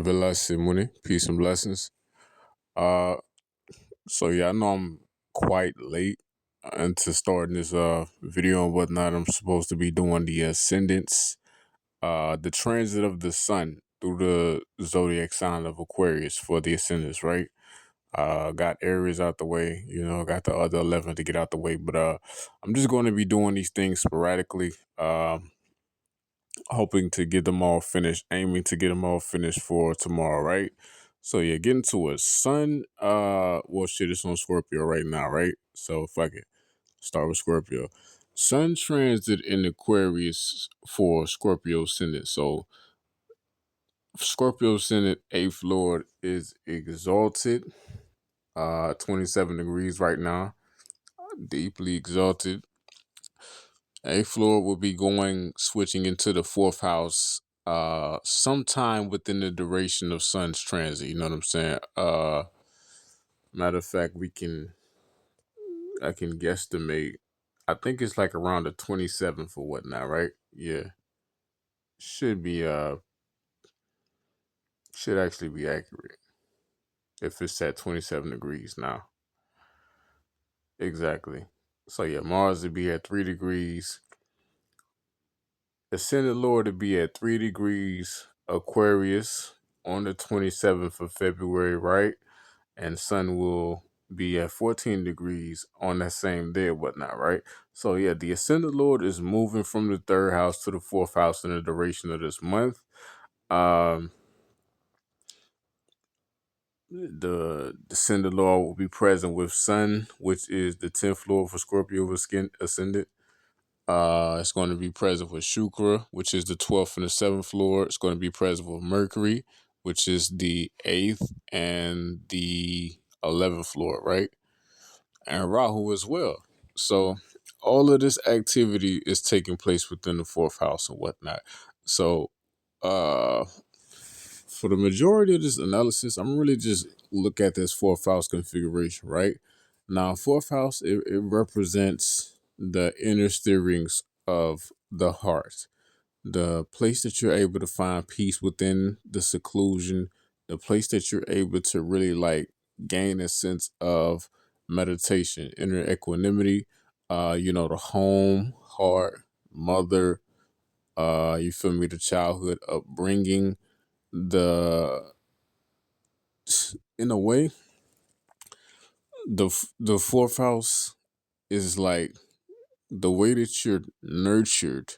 Villa Simone, peace and blessings. Uh, so yeah, I know I'm quite late into starting this video and whatnot. I'm supposed to be doing the ascendants, the transit of the sun through the zodiac sign of Aquarius for the ascendants, right? Got Aries out the way, got the other 11 to get out the way, but I'm just going to be doing these things sporadically. Hoping to get them all finished, aiming to get them all finished for tomorrow, right? So yeah, getting to it. Sun, well shit, it's on Scorpio right now, right? So fuck it. Start with Scorpio. Sun transit in Aquarius for Scorpio ascendant. So Scorpio ascendant, eighth lord is exalted. 27 degrees right now. Deeply exalted. Eighth lord will be switching into the fourth house sometime within the duration of Sun's transit. You know what I'm saying? Matter of fact, I can guesstimate. I think it's like around the 27th or whatnot, right? Yeah. Should be should actually be accurate. If it's at 27 degrees now. Exactly. So yeah, Mars would be at 3 degrees. Ascended Lord to be at 3 degrees Aquarius on the 27th of February, right? And Sun will be at 14 degrees on that same day or whatnot, right? So yeah, the Ascended Lord is moving from the third house to the fourth house in the duration of this month. The Ascended Lord will be present with Sun, which is the 10th Lord for Scorpio Ascended. It's going to be present with Shukra, which is the 12th and the 7th Lord. It's going to be present with Mercury, which is the 8th and the 11th Lord, right? And Rahu as well. So all of this activity is taking place within the fourth house and whatnot. So for the majority of this analysis, I'm really just look at this fourth house configuration, right? Now, fourth house, it represents the inner stirrings of the heart, the place that you're able to find peace within the seclusion, the place that you're able to really like gain a sense of meditation, inner equanimity, the home, heart, mother, you feel me, the childhood upbringing, the in a way, the fourth house is like the way that you're nurtured,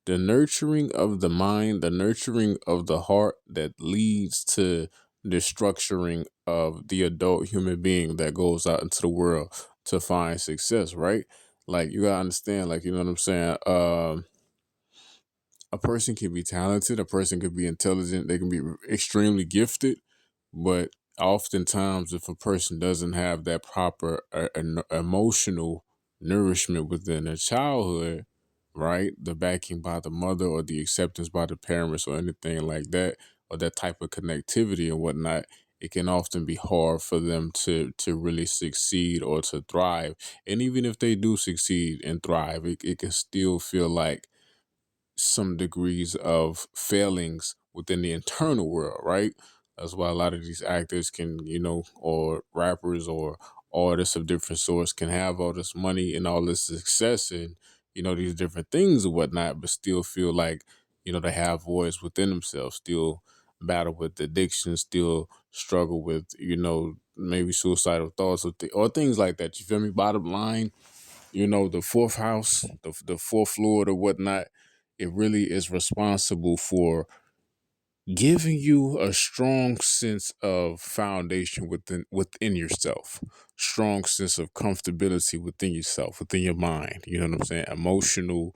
the nurturing of the mind, the nurturing of the heart that leads to the structuring of the adult human being that goes out into the world to find success, right? Like you gotta understand, like you know what I'm saying. A person can be talented, a person can be intelligent, they can be extremely gifted, but oftentimes if a person doesn't have that proper emotional nourishment within their childhood, right, the backing by the mother or the acceptance by the parents or anything like that, or that type of connectivity and whatnot, it can often be hard for them to really succeed or to thrive. And even if they do succeed and thrive, it can still feel like some degrees of failings within the internal world, right? That's why a lot of these actors can, or rappers or artists of different sorts can have all this money and all this success and, these different things and whatnot, but still feel like, they have voids within themselves, still battle with addiction, still struggle with, maybe suicidal thoughts or things like that. You feel me? Bottom line, the fourth house, the fourth lord or whatnot, it really is responsible for giving you a strong sense of foundation within yourself, strong sense of comfortability within yourself, within your mind. You know what I'm saying? Emotional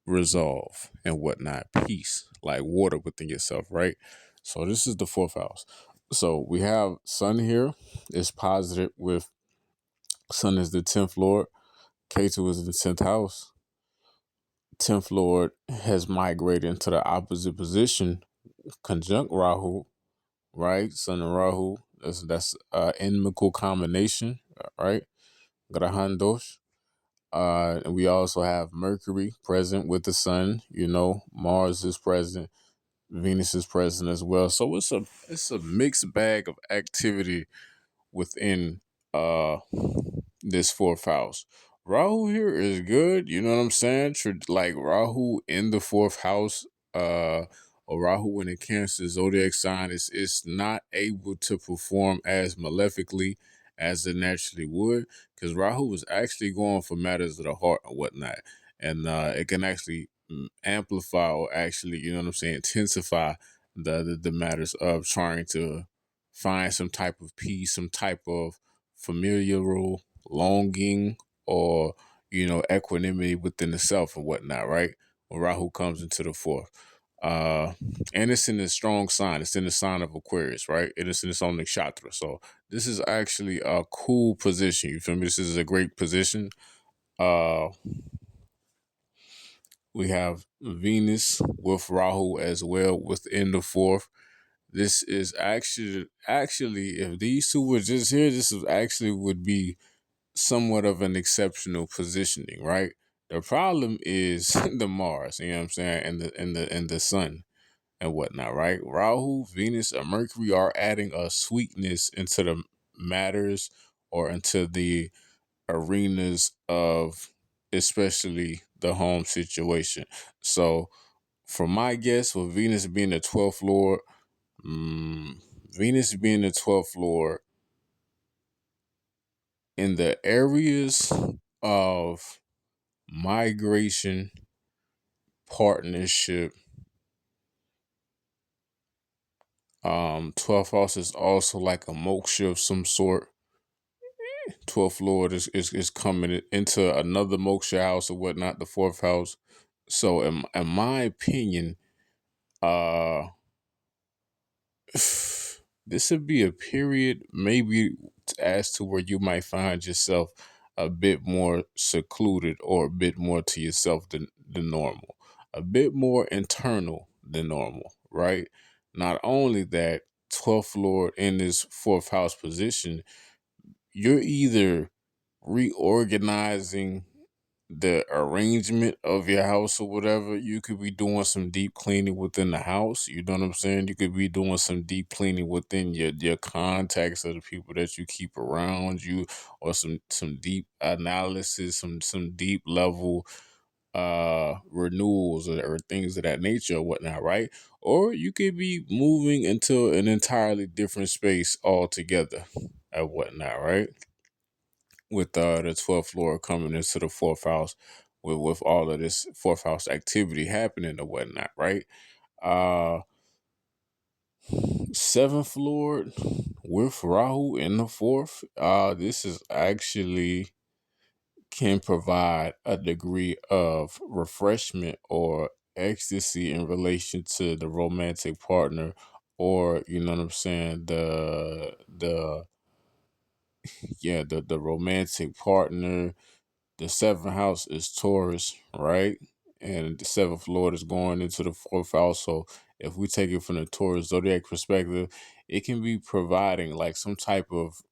resolve and whatnot, peace, like water within yourself, right? So this is the fourth house. So we have Sun here. It's positive with Sun is the 10th lord. Ketu is the 10th house. 10th lord has migrated into the opposite position, conjunct Rahu, right? Sun and Rahu. That's inimical combination, right? Grahandosh. And we also have Mercury present with the Sun. Mars is present. Venus is present as well. So it's a mixed bag of activity within this fourth house. Rahu here is good, you know what I'm saying? Like Rahu in the fourth house, uh, or Rahu in a Cancer zodiac sign is not able to perform as malefically as it naturally would, because Rahu is actually going for matters of the heart and whatnot, and it can actually amplify or actually, you know what I'm saying, intensify the matters of trying to find some type of peace, some type of familial longing, or equanimity within the self and whatnot, right? When Rahu comes into the fourth. Uh and it's in a strong sign. It's in the sign of Aquarius, right? And it's in its own nakshatra. So this is actually a cool position. You feel me? This is a great position. Uh we have Venus with Rahu as well within the fourth. This is actually if these two were just here, this is actually would be somewhat of an exceptional positioning, right? The problem is the Mars, you know what I'm saying, and the Sun and whatnot, right? Rahu, Venus, and Mercury are adding a sweetness into the matters or into the arenas of especially the home situation. So, for my guess, with Venus being the 12th lord, Venus being the 12th lord in the areas of migration, partnership. 12th house is also like a moksha of some sort. 12th lord is coming into another moksha house or whatnot, the fourth house. So in my opinion, uh this would be a period maybe as to where you might find yourself a bit more secluded or a bit more to yourself than normal, a bit more internal than normal, right? Not only that, 12th lord in this fourth house position, you're either reorganizing the arrangement of your house or whatever. You could be doing some deep cleaning within the house. You know what I'm saying? You could be doing some deep cleaning within your contacts of the people that you keep around you, or some deep analysis, some deep level renewals, or things of that nature or whatnot, right? Or you could be moving into an entirely different space altogether and whatnot, right? With the 12th lord coming into the fourth house, with all of this fourth house activity happening or whatnot, right? uh Seventh lord with Rahu in the fourth, this is actually can provide a degree of refreshment or ecstasy in relation to the romantic partner, or you know what I'm saying, the romantic partner. The seventh house is Taurus, right? And the seventh lord is going into the fourth house. So if we take it from the Taurus zodiac perspective, it can be providing like some type of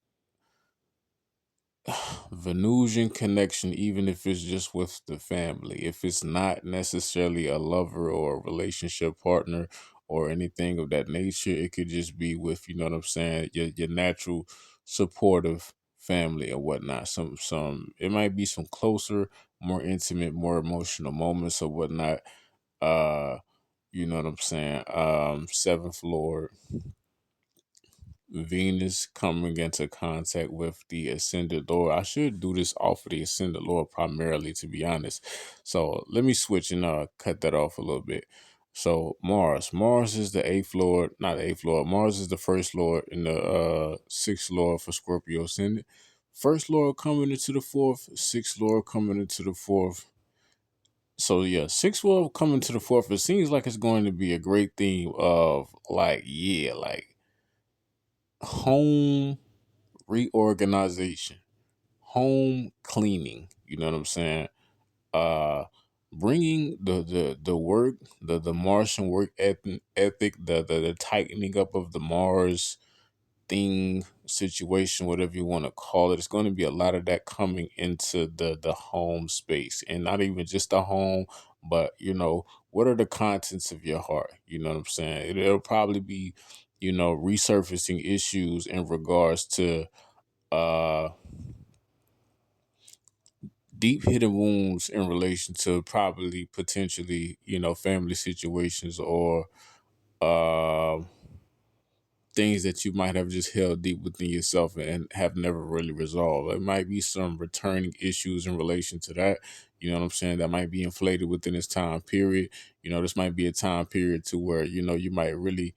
Venusian connection, even if it's just with the family. If it's not necessarily a lover or a relationship partner or anything of that nature, it could just be with, you know what I'm saying, your natural supportive family or whatnot. Some it might be some closer, more intimate, more emotional moments or whatnot. Uh, you know what I'm saying? Seventh Lord Venus coming into contact with the ascended Lord. I should do this off of the ascended Lord primarily, to be honest. So let me switch and cut that off a little bit. So Mars. Mars is the eighth Lord, not the eighth Lord. Mars is the first Lord in the sixth Lord for Scorpio ascendant. First Lord coming into the fourth, sixth Lord coming into the fourth. So yeah, sixth Lord coming to the fourth. It seems like it's going to be a great theme of like home reorganization, home cleaning. You know what I'm saying? Uh, Bringing the work, the Martian work ethic, the tightening up of the Mars thing, situation, whatever you want to call it. It's going to be a lot of that coming into the home space, and not even just the home, but what are the contents of your heart? You know what I'm saying? It'll probably be, resurfacing issues in regards to uh deep hidden wounds in relation to probably potentially, family situations or uh things that you might have just held deep within yourself and have never really resolved. It might be some returning issues in relation to that. You know what I'm saying? That might be inflated within this time period. This might be a time period to where, you might really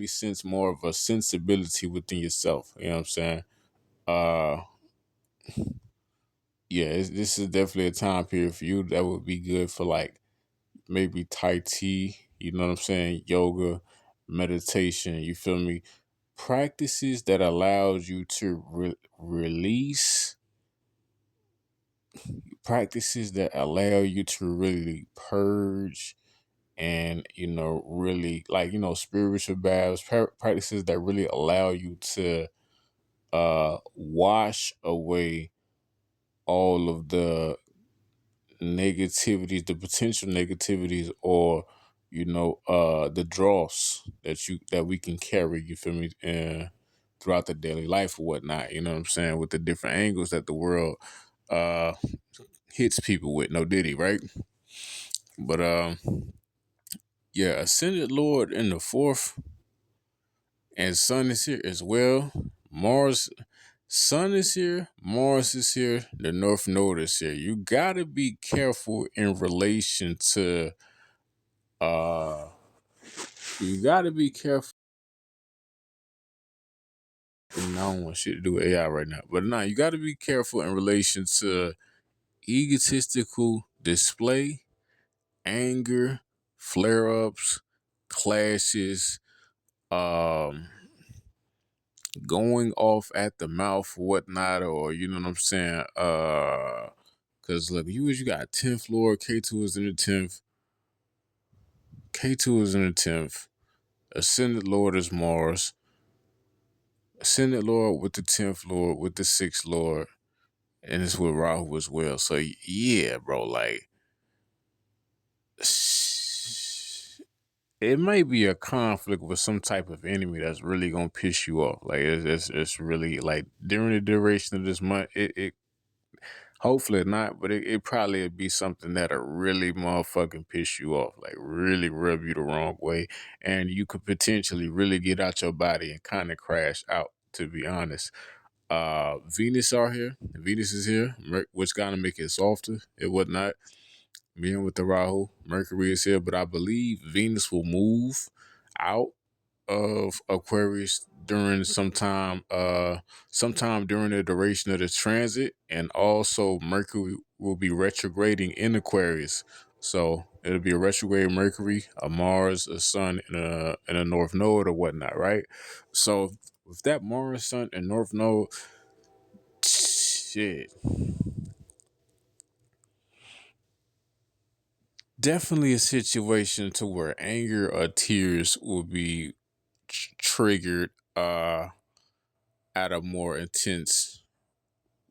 sense more of a sensibility within yourself. You know what I'm saying? Uh, yeah, this is definitely a time period for you that would be good for like maybe Tai Chi, you know what I'm saying? Yoga, meditation, you feel me? Practices that allows you to release, practices that allow you to really purge and, really like, spiritual baths, practices that really allow you to wash away all of the negativities, the potential negativities, or the dross that we can carry. You feel me? Throughout the daily life or whatnot. You know what I'm saying? With the different angles that the world uh hits people with. No Diddy, right? But yeah, Ascended Lord in the fourth, and Sun is here as well. Mars. Sun is here, Mars is here, the North Node is here. You gotta be careful in relation to uh you gotta be careful. And I don't want shit to do with AI right now. But nah, you gotta be careful in relation to egotistical display, anger, flare-ups, clashes, um, going off at the mouth, whatnot, or you know what I'm saying? Cause look, you got 10th Lord, K2 is in the 10th, K2 is in the 10th, Ascended Lord is Mars, Ascended Lord with the 10th Lord, with the 6th Lord, and it's with Rahu as well. So yeah, bro, like it might be a conflict with some type of enemy that's really gonna piss you off. Like it's really like during the duration of this month, it hopefully not, but it probably would be something that'll really motherfucking piss you off, like really rub you the wrong way, and you could potentially really get out your body and kind of crash out. To be honest, Venus are here. Venus is here, which gonna make it softer. It would not. Being with the Rahu, Mercury is here, but I believe Venus will move out of Aquarius during sometime during the duration of the transit, and also Mercury will be retrograding in Aquarius. So it'll be a retrograde Mercury, a Mars, a Sun, and a North Node or whatnot, right? So with that Mars, Sun, and North Node, shit, definitely a situation to where anger or tears will be triggered at a more intense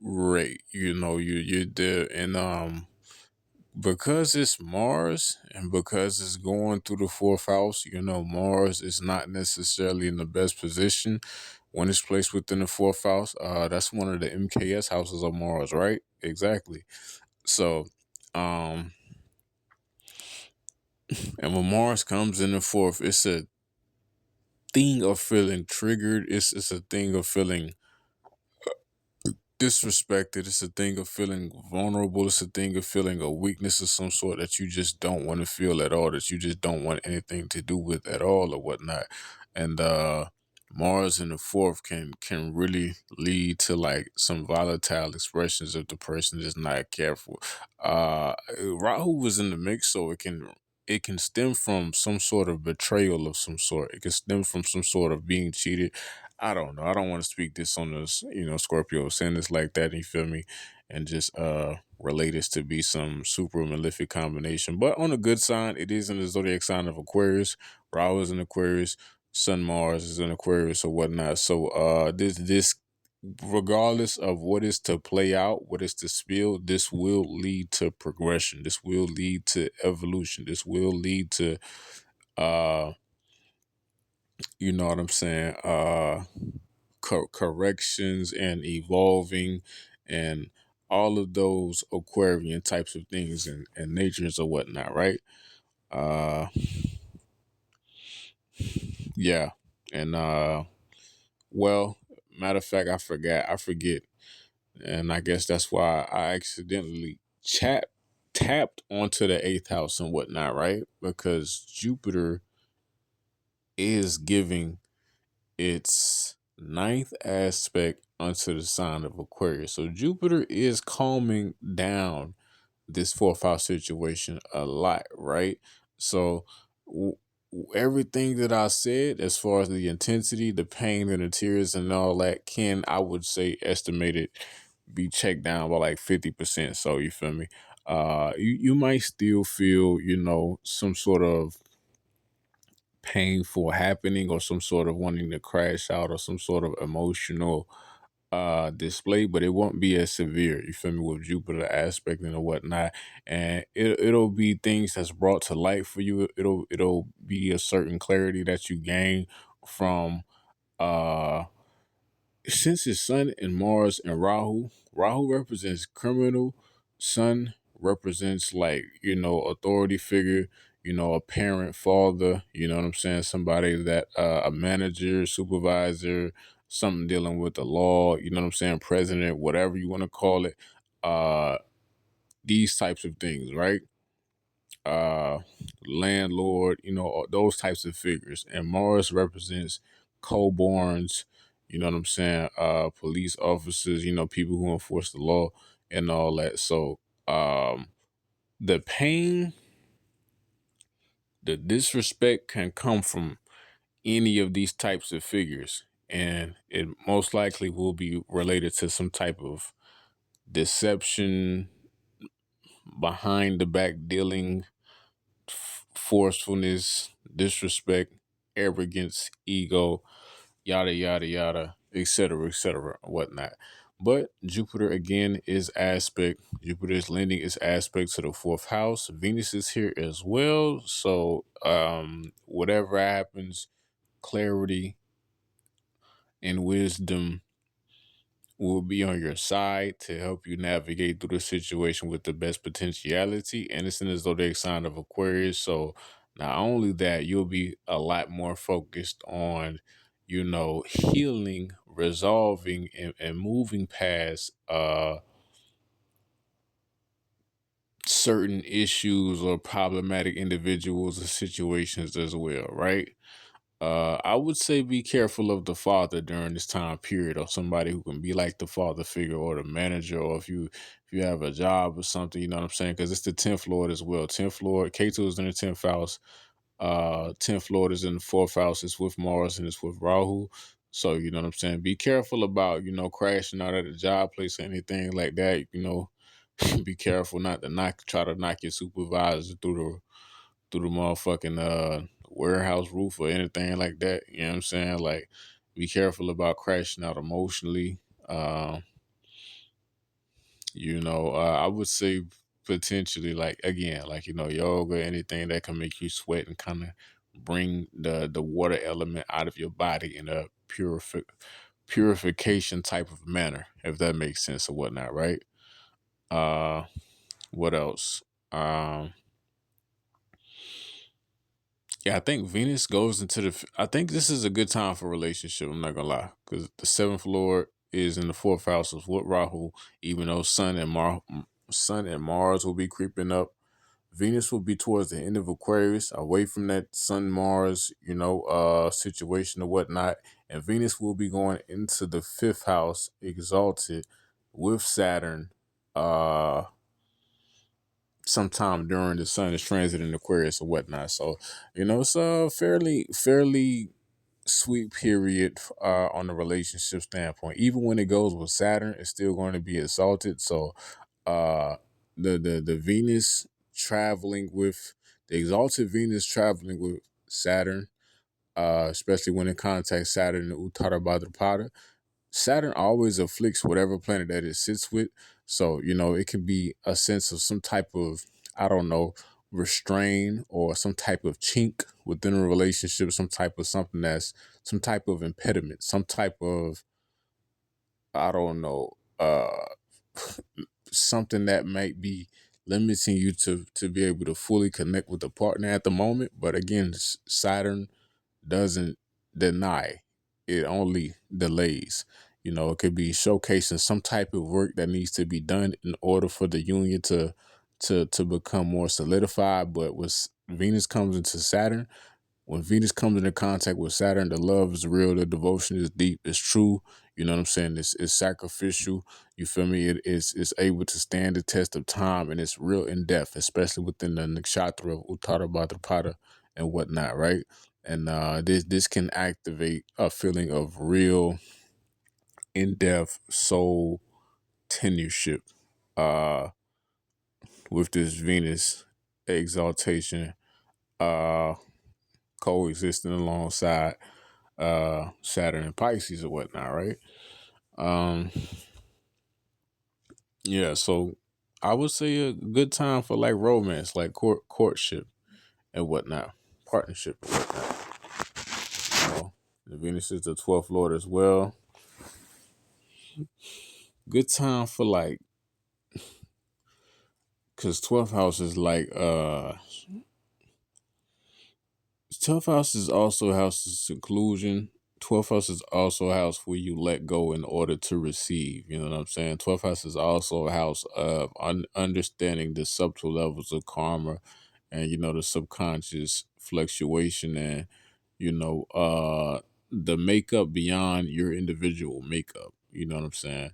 rate. You there, and because it's Mars and because it's going through the fourth house, Mars is not necessarily in the best position when it's placed within the fourth house. That's one of the MKS houses of Mars, right? Exactly. So and when Mars comes in the fourth, it's a thing of feeling triggered. It's a thing of feeling disrespected. It's a thing of feeling vulnerable. It's a thing of feeling a weakness of some sort that you just don't want to feel at all, that you just don't want anything to do with at all or whatnot. And Mars in the fourth can really lead to like some volatile expressions if the person is not careful. Rahu was in the mix, so it can stem from some sort of betrayal of some sort. It can stem from some sort of being cheated. I don't know. I don't want to speak this on this, Scorpio ascendants like that, you feel me? And just relate this to be some super malefic combination. But on the good side, it is in the zodiac sign of Aquarius. Rahu is in Aquarius, Sun Mars is in Aquarius or whatnot. So this regardless of what is to play out, what is to spill, this will lead to progression. This will lead to evolution. This will lead to, uh, you know what I'm saying, corrections and evolving and all of those Aquarian types of things and natures or whatnot, right? Uh, yeah. And, well, matter of fact, I forget. And I guess that's why I accidentally tapped onto the eighth house and whatnot, right? Because Jupiter is giving its ninth aspect onto the sign of Aquarius. So Jupiter is calming down this fourth house situation a lot, right? So everything that I said, as far as the intensity, the pain, and the tears, and all that, can, I would say, estimated be checked down by like 50%. So you feel me? You might still feel, some sort of painful happening or some sort of wanting to crash out or some sort of emotional display, but it won't be as severe, you feel me, with Jupiter aspect and whatnot. And it'll be things that's brought to light for you. It'll be a certain clarity that you gain from, uh since it's Sun and Mars and Rahu represents criminal. Sun represents, like, authority figure, a parent, father, you know what I'm saying? Somebody that, a manager, supervisor, something dealing with the law, you know what I'm saying? President, whatever you want to call it. Uh, these types of things, right? uh Landlord, those types of figures. And Mars represents co-borns, you know what I'm saying, police officers, people who enforce the law and all that. So the pain, the disrespect can come from any of these types of figures, and it most likely will be related to some type of deception, behind the back dealing, forcefulness, disrespect, arrogance, ego, yada yada yada, etc., whatnot. But Jupiter again is aspect. Jupiter is lending its aspect to the fourth house. Venus is here as well. So whatever happens, clarity and wisdom will be on your side to help you navigate through the situation with the best potentiality. And it's in the zodiac sign of Aquarius. So not only that, you'll be a lot more focused on, healing, resolving, and moving past certain issues or problematic individuals or situations as well, right? I would say be careful of the father during this time period, or somebody who can be like the father figure or the manager, or if you have a job or something, you know what I'm saying? Because it's the 10th Lord as well. 10th Lord, Ketu is in the 10th house. 10th Lord is in the 4th house. It's with Mars and it's with Rahu. So, you know what I'm saying? Be careful about, crashing out at a job place or anything like that. Be careful not to try to knock your supervisor through the motherfucking warehouse roof or anything like that. You know what I'm saying? Like, be careful about crashing out emotionally. Uh, I would say potentially, like, again, like, yoga, anything that can make you sweat and kind of bring the water element out of your body in a purification type of manner, if that makes sense or whatnot, right? Uh, what else? Um, Yeah, I think Venus goes into I think this is a good time for a relationship. I'm not gonna lie, because the 7th Lord is in the 4th house of what Rahu. Even though Sun and Mars will be creeping up, Venus will be towards the end of Aquarius, away from that Sun Mars, situation or whatnot, and Venus will be going into the 5th house, exalted, with Saturn. Uh, Sometime during the sun is transit in Aquarius or whatnot. So, it's a fairly sweet period on the relationship standpoint. Even when it goes with Saturn, it's still going to be exalted. So uh the Venus traveling with the exalted Venus traveling with Saturn, especially when it contacts Saturn and Uttara Bhadrapada, Saturn always afflicts whatever planet that it sits with. So, it can be a sense of some type of, I don't know, restrain or some type of chink within a relationship, some type of something that's some type of impediment, some type of, I don't know, something that might be limiting you to be able to fully connect with the partner at the moment. But again, Saturn doesn't deny, it only delays. It could be showcasing some type of work that needs to be done in order for the union to become more solidified. But with Venus comes into Saturn, when Venus comes into contact with Saturn, the love is real, the devotion is deep, it's true. You know what I'm saying? It's sacrificial. You feel me? It's able to stand the test of time, and it's real in depth, especially within the nakshatra of Uttara Bhadrapada and whatnot, right? And this can activate a feeling of real in depth soul tenureship uh, with this Venus exaltation uh, coexisting alongside Saturn and Pisces or whatnot, right? Um, yeah, so I would say a good time for like romance, like courtship and whatnot, partnership and whatnot. The Venus is the 12th Lord as well. Good time for like, cause 12th house is like 12th house is also a house of seclusion. 12th house is also a house where you let go in order to receive. You know what I'm saying? 12th house is also a house of understanding the subtle levels of karma and, the subconscious fluctuation and, the makeup beyond your individual makeup. You know what I'm saying?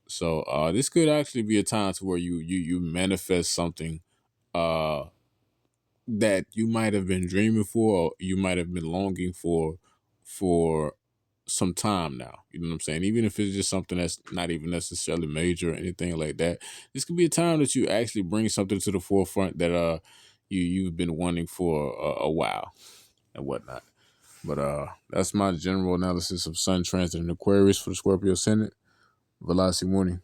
So this could actually be a time to where you manifest something uh that you might have been dreaming for or you might have been longing for some time now. You know what I'm saying? Even if it's just something that's not even necessarily major or anything like that, this could be a time that you actually bring something to the forefront that you've been wanting for a while and whatnot. But that's my general analysis of Sun transit in Aquarius for the Scorpio Ascendant. Velocity morning.